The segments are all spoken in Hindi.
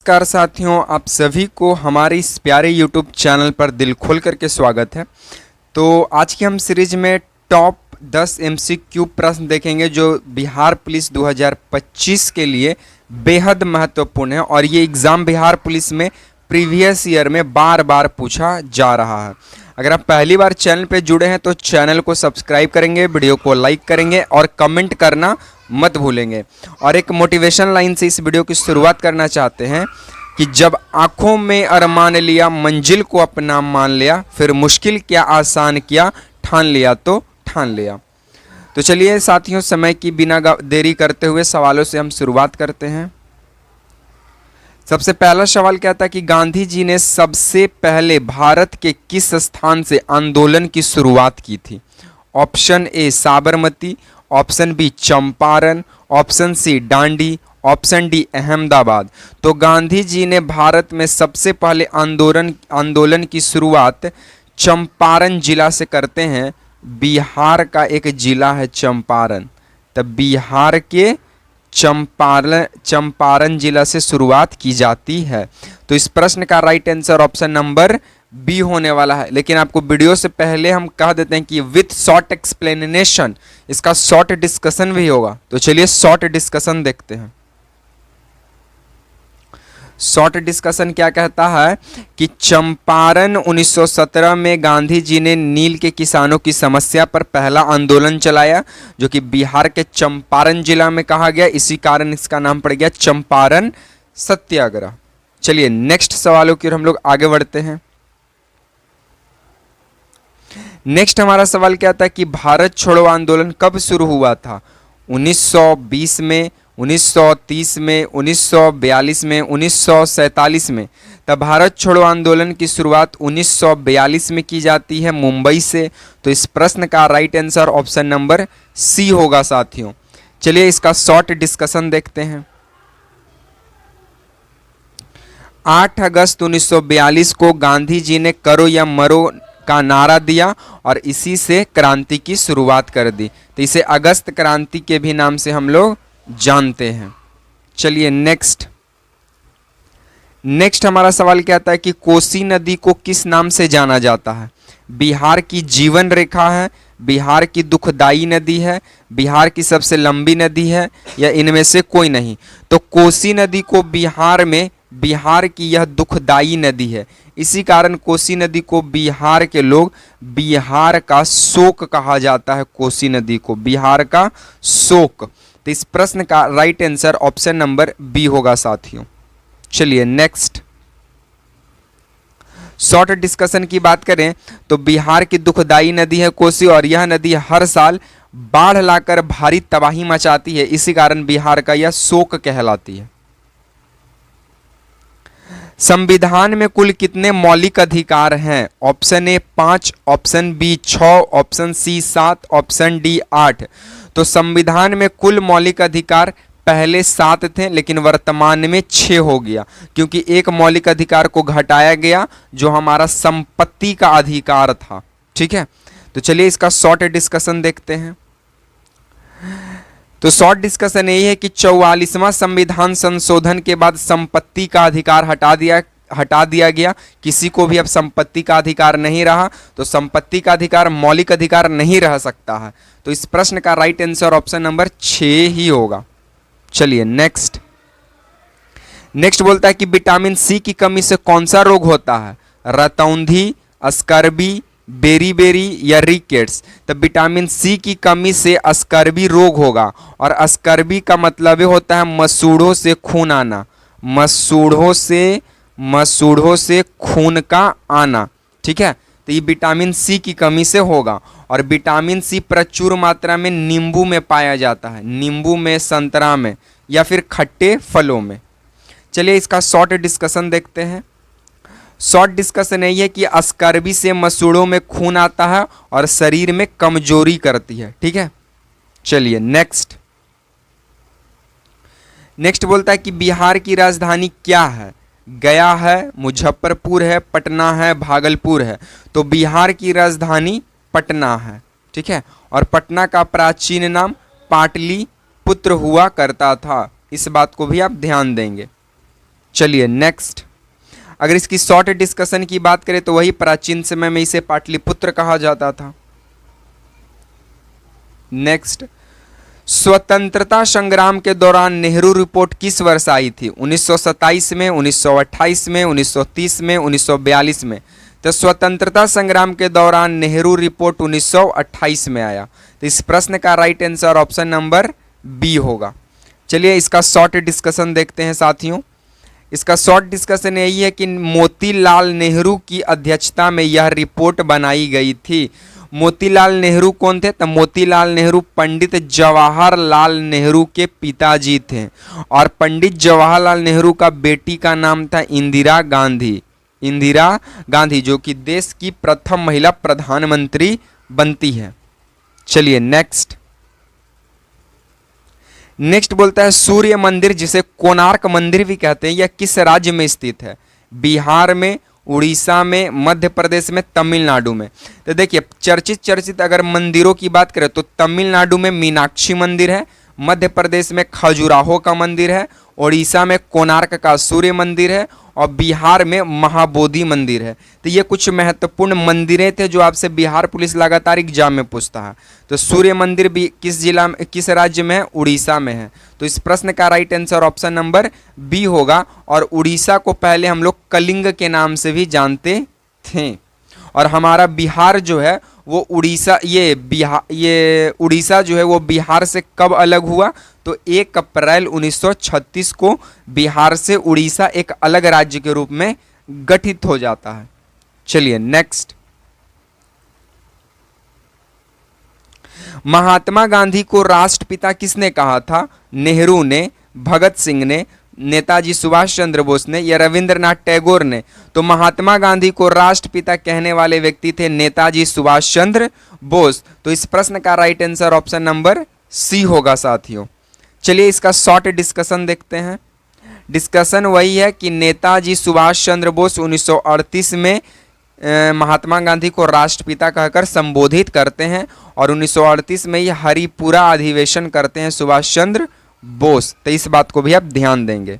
नमस्कार साथियों, आप सभी को हमारे इस प्यारे YouTube चैनल पर दिल खोल करके स्वागत है। तो आज की हम सीरीज में टॉप 10 MCQ प्रश्न देखेंगे जो बिहार पुलिस 2025 के लिए बेहद महत्वपूर्ण है और ये एग्ज़ाम बिहार पुलिस में प्रीवियस ईयर में बार बार पूछा जा रहा है। अगर आप पहली बार चैनल पे जुड़े हैं तो चैनल को सब्सक्राइब करेंगे, वीडियो को लाइक करेंगे और कमेंट करना मत भूलेंगे। और एक मोटिवेशन लाइन से इस वीडियो की शुरुआत करना चाहते हैं कि जब आंखों में अरमान लिया, मंजिल को अपना मान लिया, फिर मुश्किल क्या आसान किया, ठान लिया तो ठान लिया। तो चलिए साथियों, समय की बिना देरी करते हुए सवालों से हम शुरुआत करते हैं। सबसे पहला सवाल क्या था कि गांधी जी ने सबसे पहले भारत के किस स्थान से आंदोलन की शुरुआत की थी? Option A Sabarmati, option B Champaran, option C Dandi, option D Ahmedabad. तो गांधी जी ने भारत में सबसे पहले आंदोलन की शुरुआत चंपारण जिला से करते हैं। बिहार का एक जिला है चंपारण, तब बिहार के चंपारण जिला से शुरुआत की जाती है। तो इस प्रश्न का right answer option number B होने वाला है। लेकिन आपको वीडियो से पहले हम कह देते हैं कि विथ शॉर्ट एक्सप्लेनेशन, इसका शॉर्ट डिस्कशन भी होगा। तो चलिए शॉर्ट डिस्कशन देखते हैं। शॉर्ट डिस्कशन क्या कहता है कि चंपारण 1917 में गांधी जी ने नील के किसानों की समस्या पर पहला आंदोलन चलाया, जो कि बिहार के चंपारण जिला में कहा गया। इसी कारण इसका नाम पड़ गया चंपारण सत्याग्रह। चलिए नेक्स्ट सवालों की ओर हम लोग आगे बढ़ते हैं। नेक्स्ट हमारा सवाल क्या था कि भारत छोड़ो आंदोलन कब शुरू हुआ था? 1920 में, 1930 में, 1942 में, 1947 में। तब भारत छोड़ो आंदोलन की शुरुआत 1942 में की जाती है मुंबई से। तो इस प्रश्न का right answer option number C होगा साथियों। चलिए इसका शॉर्ट डिस्कशन देखते हैं। 8 अगस्त 1942 को गांधी जी ने करो या मरो का नारा दिया और इसी से क्रांति की शुरुआत कर दी। तो इसे अगस्त क्रांति के भी नाम से हम लोग जानते हैं। चलिए नेक्स्ट हमारा सवाल क्या आता है कि कोसी नदी को किस नाम से जाना जाता है? बिहार की जीवन रेखा है, बिहार की दुखदाई नदी है, बिहार की सबसे लंबी नदी है, या इनमें से कोई नहीं? तो कोसी नदी को बिहार की यह दुखदाई नदी है। इसी कारण कोसी नदी को बिहार के लोग बिहार का शोक कहा जाता है। कोसी नदी को बिहार का शोक। तो इस प्रश्न का right answer option number B होगा साथियों। चलिए नेक्स्ट शॉर्ट डिस्कशन की बात करें तो बिहार की दुखदाई नदी है कोसी, और यह नदी हर साल बाढ़ लाकर भारी तबाही मचाती है। इसी कारण बिहार का यह शोक कहलाती है। संविधान में कुल कितने मौलिक अधिकार हैं? Option A 5, option B 6, option C 7, option D 8। तो संविधान में कुल मौलिक अधिकार पहले 7 थे, लेकिन वर्तमान में 6 हो गया, क्योंकि एक मौलिक अधिकार को घटाया गया जो हमारा संपत्ति का अधिकार था। ठीक है, तो चलिए इसका शॉर्ट डिस्कशन देखते हैं। तो शॉर्ट डिस्कशन यही है कि 44वां संविधान संशोधन के बाद संपत्ति का अधिकार हटा दिया गया। किसी को भी अब संपत्ति का अधिकार नहीं रहा, तो संपत्ति का अधिकार मौलिक अधिकार नहीं रह सकता है। तो इस प्रश्न का राइट आंसर ऑप्शन नंबर 6 ही होगा। चलिए नेक्स्ट बोलता है कि विटामिन सी की कमी से कौन सा रोग होता है? रतौंधी, स्कर्वी, बेरी या रिकेट्स। तो विटामिन सी की कमी से स्कर्वी रोग होगा, और स्कर्वी का मतलब होता है मसूड़ों से खून आना, मसूड़ों से खून का आना। ठीक है, तो ये विटामिन सी की कमी से होगा। और विटामिन सी प्रचुर मात्रा में नींबू में पाया जाता है, नींबू में, संतरा में, या फिर खट्टे फलों में। चलिए इसका शॉर्ट डिस्कशन देखते हैं। शॉर्ट डिस्कशन यही है कि स्कर्वी से मसूड़ों में खून आता है और शरीर में कमजोरी करती है। ठीक है, चलिए नेक्स्ट बोलता है कि बिहार की राजधानी क्या है? गया है, मुजफ्फरपुर है, पटना है, भागलपुर है। तो बिहार की राजधानी पटना है। ठीक है, और पटना का प्राचीन नाम पाटलिपुत्र हुआ करता था। इस बात को भी आप ध्यान देंगे। चलिए नेक्स्ट, अगर इसकी शॉर्ट डिस्कशन की बात करें तो वही प्राचीन समय में इसे पाटलिपुत्र कहा जाता था। नेक्स्ट, स्वतंत्रता संग्राम के दौरान नेहरू रिपोर्ट किस वर्ष आई थी? 1927 में, 1928 में, 1930 में, 1942 में। तो स्वतंत्रता संग्राम के दौरान नेहरू रिपोर्ट 1928 में आया। तो इस प्रश्न का right answer option number B होगा। चलिए इसका शॉर्ट डिस्कशन देखते हैं साथियों। इसका शॉर्ट डिस्कशन यही है कि मोतीलाल नेहरू की अध्यक्षता में यह रिपोर्ट बनाई गई थी। मोतीलाल नेहरू कौन थे? तो मोतीलाल नेहरू पंडित जवाहरलाल नेहरू के पिताजी थे और पंडित जवाहरलाल नेहरू का बेटी का नाम था इंदिरा गांधी। इंदिरा गांधी जो कि देश की प्रथम महिला प्रधानमंत्री बनती है। चलिए नेक्स्ट बोलता है सूर्य मंदिर जिसे कोणार्क मंदिर भी कहते हैं, यह किस राज्य में स्थित है? बिहार में, उड़ीसा में, मध्य प्रदेश में, तमिलनाडु में। तो देखिए चर्चित अगर मंदिरों की बात करें तो तमिलनाडु में मीनाक्षी मंदिर है, मध्य प्रदेश में खजुराहो का मंदिर है, उड़ीसा में कोणार्क का सूर्य मंदिर है और बिहार में महाबोधि मंदिर है। तो ये कुछ महत्वपूर्ण मंदिरें थे जो आपसे बिहार पुलिस लगातार एग्जाम में पूछता है। तो सूर्य मंदिर भी किस जिला में, किस राज्य में है? उड़ीसा में है। तो इस प्रश्न का right answer option number B होगा। और उड़ीसा को पहले हम लोग कलिंग के नाम से भी जानते थे। और हमारा बिहार जो है वो उड़ीसा, ये उड़ीसा जो है वो बिहार से कब अलग हुआ? तो 1 अप्रैल 1936 को बिहार से उड़ीसा एक अलग राज्य के रूप में गठित हो जाता है। चलिए नेक्स्ट, महात्मा गांधी को राष्ट्रपिता किसने कहा था? नेहरू ने, भगत सिंह ने, नेताजी सुभाष चंद्र बोस ने या रविंद्रनाथ टैगोर ने? तो महात्मा गांधी को राष्ट्रपिता कहने वाले व्यक्ति थे नेताजी सुभाष चंद्र बोस। तो इस प्रश्न का right answer option number C होगा साथियों। चलिए इसका शॉर्ट डिस्कशन देखते हैं। डिस्कशन वही है कि नेताजी सुभाष चंद्र बोस 1938 में महात्मा गांधी को राष्ट्रपिता कहकर संबोधित करते हैं और 1938 में ही हरिपुरा अधिवेशन करते हैं सुभाष चंद्र बोस। तो इस बात को भी आप ध्यान देंगे।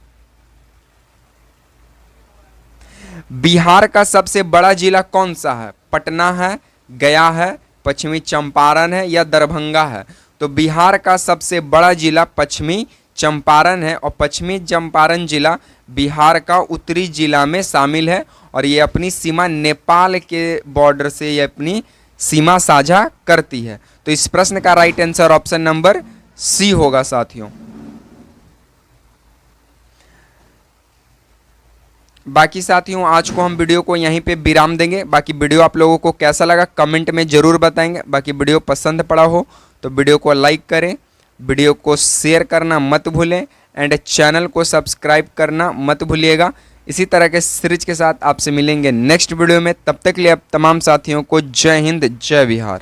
बिहार का सबसे बड़ा जिला कौन सा है? पटना है, गया है, पश्चिमी चंपारण है या दरभंगा है? तो बिहार का सबसे बड़ा जिला पश्चिमी चंपारण है और पश्चिमी चंपारण जिला बिहार का उत्तरी जिला में शामिल है और ये अपनी सीमा नेपाल के बॉर्डर से ये अपनी सीमा साझा करती है। तो इस प्रश्न का right answer option number C होगा साथियों। बाकी साथियों आज को हम वीडियो को यहीं पे विराम देंगे। बाकी वीडियो आप लोगों को कैसा लगा कमेंट में ज़रूर बताएंगे। बाकी वीडियो पसंद पड़ा हो तो वीडियो को लाइक करें, वीडियो को शेयर करना मत भूलें एंड चैनल को सब्सक्राइब करना मत भूलिएगा। इसी तरह के सीरीज के साथ आपसे मिलेंगे नेक्स्ट वीडियो में। तब तक के लिए आप तमाम साथियों को जय हिंद, जय बिहार।